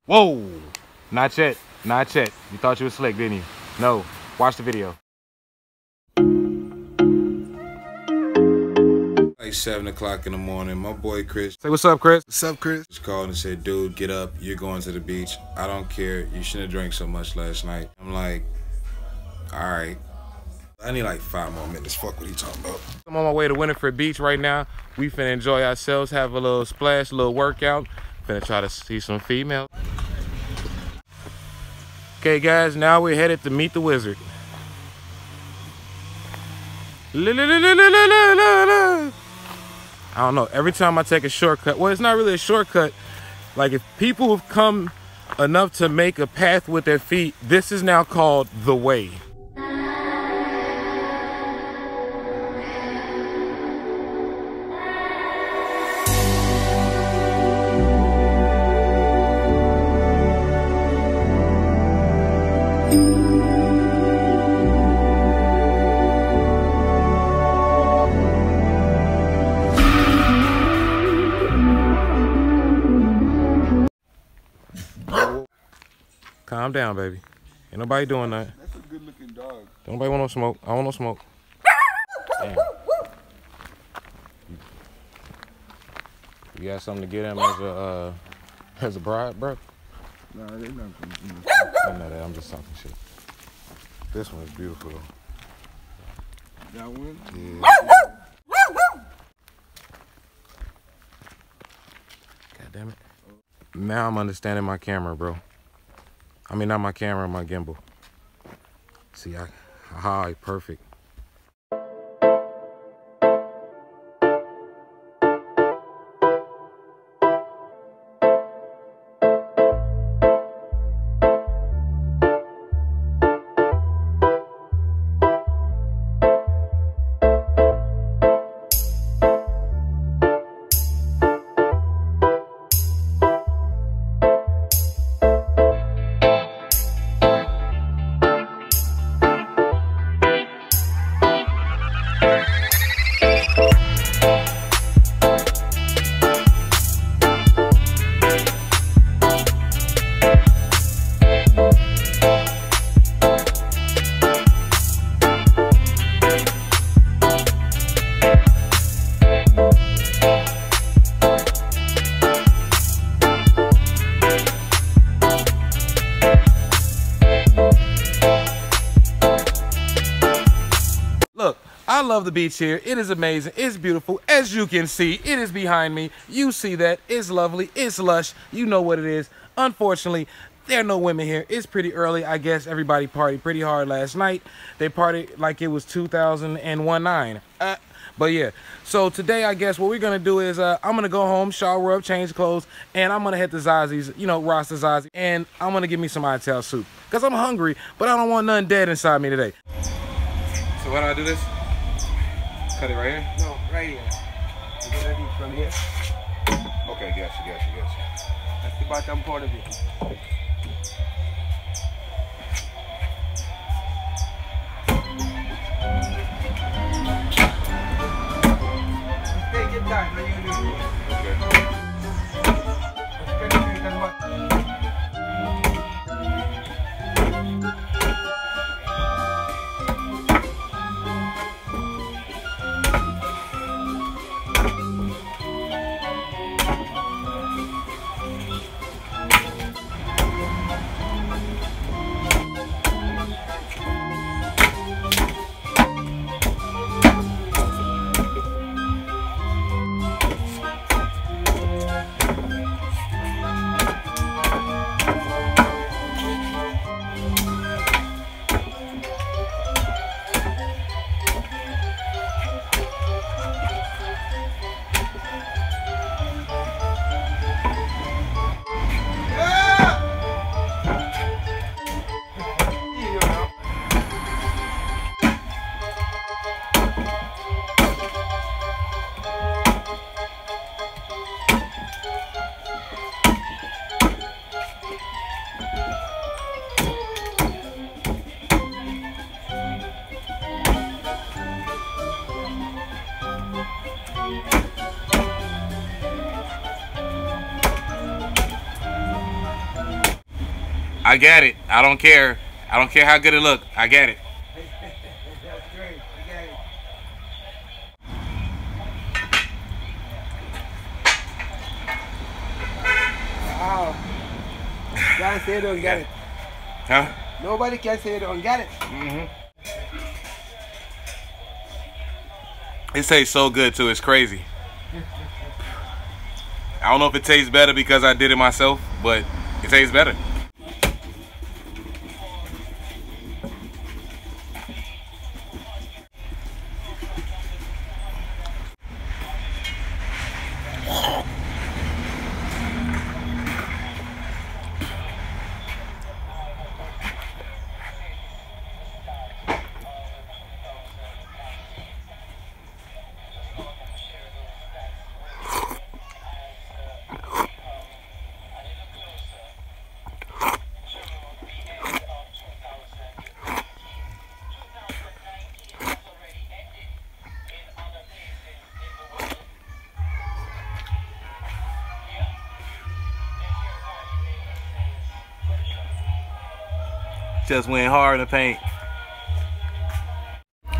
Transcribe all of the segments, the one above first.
Whoa! Not yet. Not yet. You thought you were slick, didn't you? No. Watch the video. Like 7 o'clock in the morning, my boy Chris. Say what's up, Chris. What's up, Chris? Just called and said, dude, get up. You're going to the beach. I don't care. You shouldn't have drank so much last night. I'm like, all right. I need like 5 more minutes. Fuck what he talking about. I'm on my way to Winnifred Beach right now. We finna enjoy ourselves, have a little splash, a little workout. Finna try to see some females. Okay, guys, now we're headed to meet the wizard. I don't know, every time I take a shortcut, well, it's not really a shortcut. Like, if people have come enough to make a path with their feet, this is now called the way. Calm down, baby. Ain't nobody doing that. That's a good looking dog. Don't nobody want no smoke. I want no smoke. Damn. You got something to get him as a bride, bro? Nah, they're not gonna do I know that. I'm just talking shit. This one is beautiful though. that one? Yeah. God damn it. Now I'm understanding my camera, bro. I mean, not my camera, my gimbal. See, hi, perfect. Look, I love the beach here. It is amazing. It's beautiful. As you can see, it is behind me. You see that. It's lovely. It's lush. You know what it is. Unfortunately, there are no women here. It's pretty early. I guess everybody partied pretty hard last night. They partied like it was 2019. But yeah, so today I guess what we're gonna do is I'm gonna go home, shower up, change clothes, and I'm gonna head to Zazi's, you know, Rasta Zazie, and I'm gonna get me some Ital soup. Cause I'm hungry, but I don't want nothing dead inside me today. So why do I do this? Cut it right here? No, right here. You get ready from here. Okay, gotcha. That's the bottom part of it. Take your time when you do it. Okay. Just penetrate as much. I get it. I don't care. I don't care how good it look. I get it. That's great. You got it. Wow. Can't say you don't get it. Huh? Nobody can say you don't get it. It tastes so good too. It's crazy. I don't know if it tastes better because I did it myself, but it tastes better. Just went hard in the paint.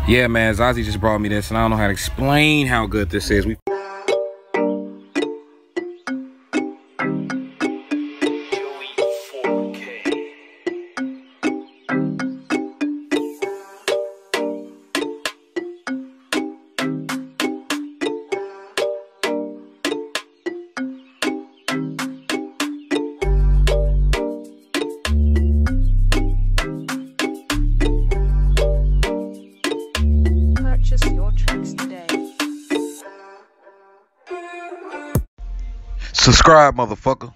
Yeah, man, Zazie just brought me this, and I don't know how to explain how good this is. Subscribe, motherfucker.